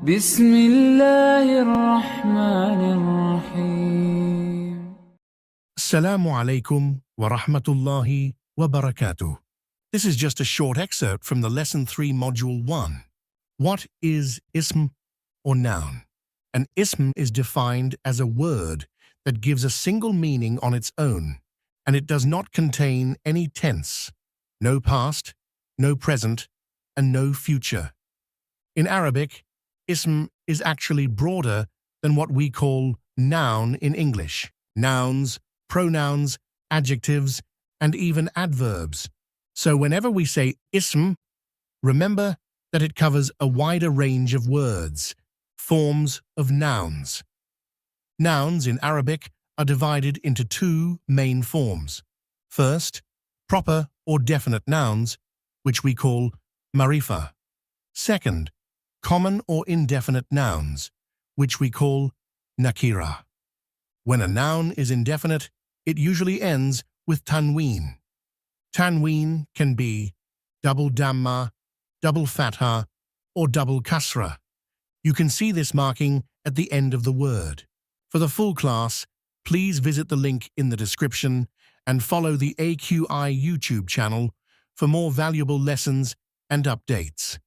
بسم الله الرحمن الرحيم. Assalamu alaikum wa rahmatullahi wa barakatuh. This is just a short excerpt from the Lesson 3, Module 1. What is ism or noun? An ism is defined as a word that gives a single meaning on its own, and it does not contain any tense, no past, no present, and no future. In Arabic, ism is actually broader than what we call noun in English. Nouns, pronouns, adjectives, and even adverbs. So whenever we say ism, remember that it covers a wider range of words, forms of nouns. Nouns in Arabic are divided into two main forms. First, proper or definite nouns, which we call marifa. Second, common or indefinite nouns, which we call nakira. When a noun is indefinite, it usually ends with tanween. Tanween can be double damma, double fatha, or double kasra. You can see this marking at the end of the word. For the full class, please visit the link in the description and follow the AQI YouTube channel for more valuable lessons and updates.